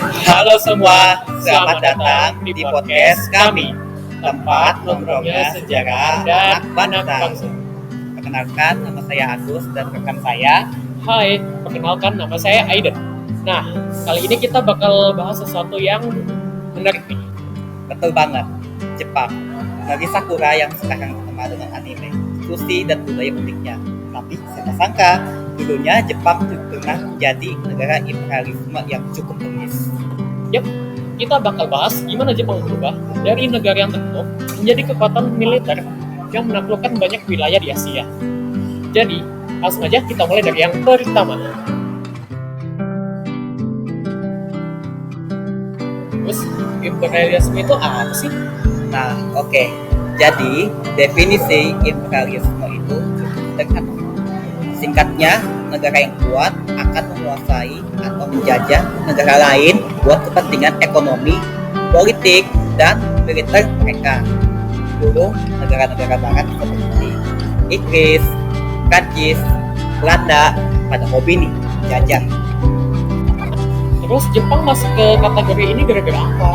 Halo semua, selamat datang di podcast kami, tempat nongkrongnya sejarah dan anak bangsa. Perkenalkan, nama saya Agus dan rekan saya. Hai, perkenalkan nama saya Aiden. Nah, kali ini kita bakal bahas sesuatu yang menarik nih. Betul banget, Jepang. Dari Sakura yang sekarang terkenal dengan anime, sushi dan budaya uniknya. Tapi siapa sangka, dulunya Jepang pernah menjadi negara imperialisme yang cukup bengis. Yap, kita bakal bahas gimana Jepang berubah dari negara yang tertutup menjadi kekuatan militer yang menaklukkan banyak wilayah di Asia. Jadi, langsung aja kita mulai dari yang pertama. Terus, imperialisme itu apa sih? Nah, oke. Jadi, definisi imperialisme itu cukup sederhana. Singkatnya, negara yang kuat akan menguasai atau menjajah negara lain buat kepentingan ekonomi, politik, dan militer mereka. Dulu, negara-negara barat seperti Inggris, Prancis, Belanda pada hobi nih, jajah. Terus, Jepang masuk ke kategori ini gara-gara apa?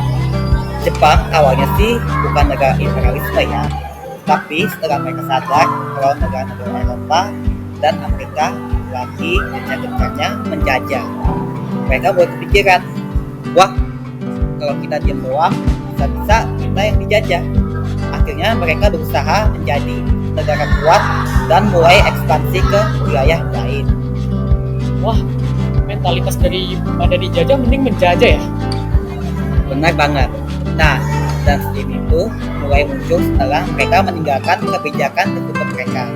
Jepang awalnya sih bukan negara imperialisme ya, tapi setelah mereka sadar kalau negara-negara Eropa dan Amerika lagi gencar-gencarnya menjajah, mereka mulai kepikiran, wah kalau kita diam doang bisa-bisa kita yang dijajah. Akhirnya mereka berusaha menjadi negara kuat dan mulai ekspansi ke wilayah lain. Wah, mentalitas daripada dijajah mending menjajah ya? Benar banget. Nah, dan sistem itu mulai muncul setelah mereka meninggalkan kebijakan tertutup mereka.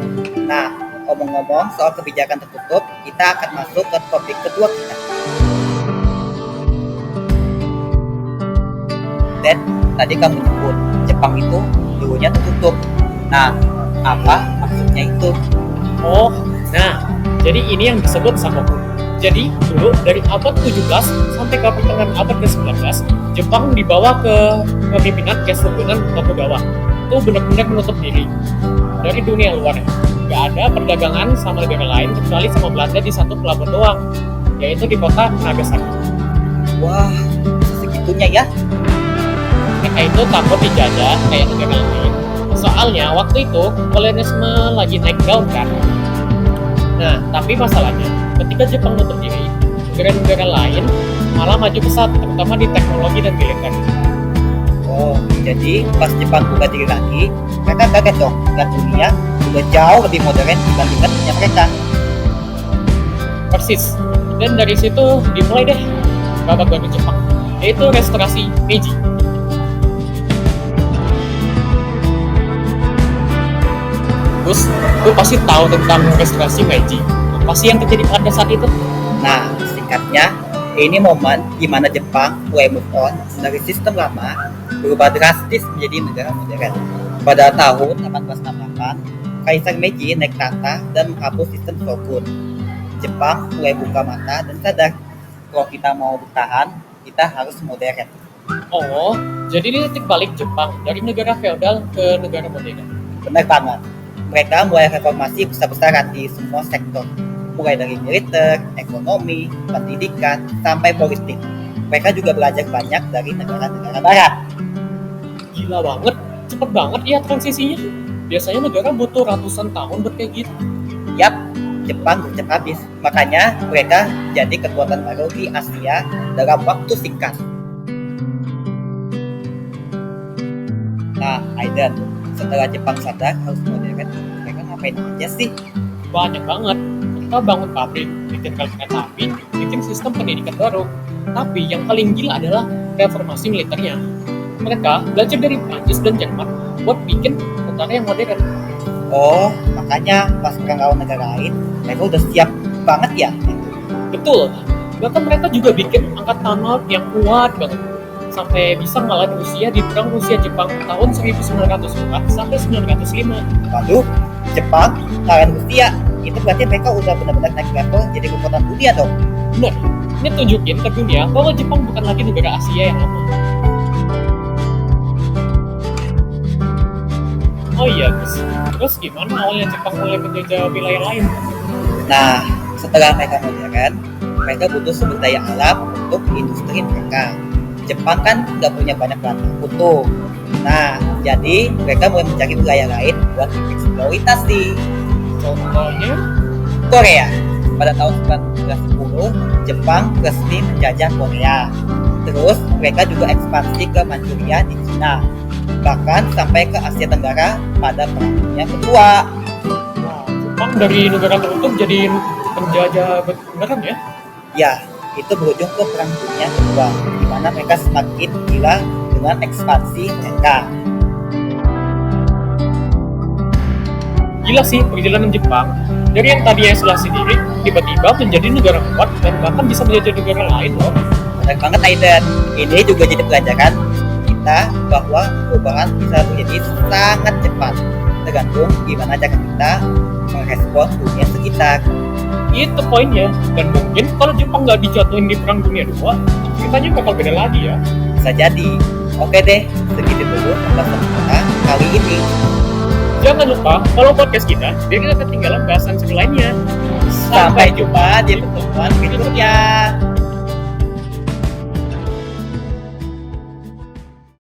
Nah, ngomong-ngomong soal kebijakan tertutup, kita akan masuk ke topik kedua kita. Dan tadi kamu nyebut Jepang itu dulunya tertutup. Nah, apa maksudnya itu? Oh, nah, jadi ini yang disebut Sakoku. Jadi, dulu dari abad 17 sampai ke pertengahan abad ke-19, Jepang dibawa ke kepemimpinan Kesultanan Tokugawa. Itu benar-benar menutup diri dari dunia luar. Gak ada perdagangan sama negara lain kecuali sama Belanda di satu pelabuhan doang, yaitu di kota Nagasaki. Wah, segitunya ya? Mereka itu takut dijajah kayak negara lain. Soalnya waktu itu kolonialisme lagi naik daun kan. Nah, tapi masalahnya ketika Jepang nutup diri, negara-negara lain malah maju pesat, terutama di teknologi dan militer. Oh, jadi pas Jepang buka diri lagi, mereka kaget dong, dan dunia udah jauh lebih modern dibandingkan punya mereka. Persis. Dan dari situ dimulai deh babak baru Jepang, yaitu restorasi Meiji. Terus, lu pasti tahu tentang restorasi Meiji. Apa sih yang terjadi pada saat itu? Nah, singkatnya, ini momen di mana Jepang mulai move on dari sistem lama berubah drastis menjadi negara modern. Pada tahun 1868, Kaisar Meiji naik tahta dan menghapus sistem shogun. Jepang mulai buka mata dan sadar kalau kita mau bertahan, kita harus modern. Oh, jadi ini titik balik Jepang dari negara feodal ke negara modern. Benar banget. Mereka mulai reformasi besar-besaran di semua sektor, mulai dari militer, ekonomi, pendidikan, sampai politik. Mereka juga belajar banyak dari negara-negara barat. Gila banget, cepet banget ya transisinya. Biasanya negara butuh ratusan tahun buat kayak gitu. Yap, Jepang gercep habis. Makanya mereka jadi kekuatan baru di Asia dalam waktu singkat. Nah, Aiden, setelah Jepang sadar harus modern, mereka ngapain aja sih? Banyak banget. Mereka bangun pabrik, bikin rel kereta api, bikin sistem pendidikan baru. Tapi yang paling gila adalah reformasi militernya. Mereka belajar dari Prancis dan Jerman buat bikin tentara yang modern. Oh, makanya pas perang lawan negara lain, mereka udah siap banget ya? Betul. Bahkan mereka juga bikin angkatan laut yang kuat banget. Sampai bisa ngalahin Rusia di perang Rusia-Jepang tahun 1904 sampai 1905. Waduh, Jepang lawan Rusia, itu berarti mereka udah benar-benar naik level jadi kekuatan dunia dong. Bener, ini tunjukin ke dunia bahwa Jepang bukan lagi negara Asia yang lama. Oh iya, terus gimana awalnya Jepang mulai menjajah wilayah lain? Nah, setelah mereka modern, mereka butuh sumber daya alam untuk industri mereka. Jepang kan nggak punya banyak lahan tuh. Nah, jadi mereka mulai mencari wilayah lain buat eksploitasi. Contohnya, Korea. Pada tahun 1910, Jepang resmi menjajah Korea. Terus mereka juga ekspansi ke Manchuria di Cina. Bahkan sampai ke Asia Tenggara pada Perang Dunia Kedua. wah, Jepang dari negara tertutup jadi penjajah beneran ya? Ya, itu berujung ke Perang Dunia Kedua, di mana mereka semakin gila dengan ekspansi mereka. Gila sih perjalanan Jepang. Dari yang tadinya isolasi sendiri, tiba-tiba menjadi negara kuat dan bahkan bisa menjajah negara lain loh. Benar banget Aiden. Ini juga jadi pelajaran kita bahwa perubahan bisa terjadi sangat cepat, tergantung gimana cara kita merespon dunia sekitar. Itu poinnya. Dan mungkin kalau Jepang nggak dijatuhin di Perang Dunia II, ceritanya bakal beda lagi ya. Bisa jadi. Oke deh, segitu dulu pembahasan kita kali ini. Jangan lupa follow podcast kita biar nggak ketinggalan bahasan seru lainnya. Sampai jumpa di pertemuan berikutnya.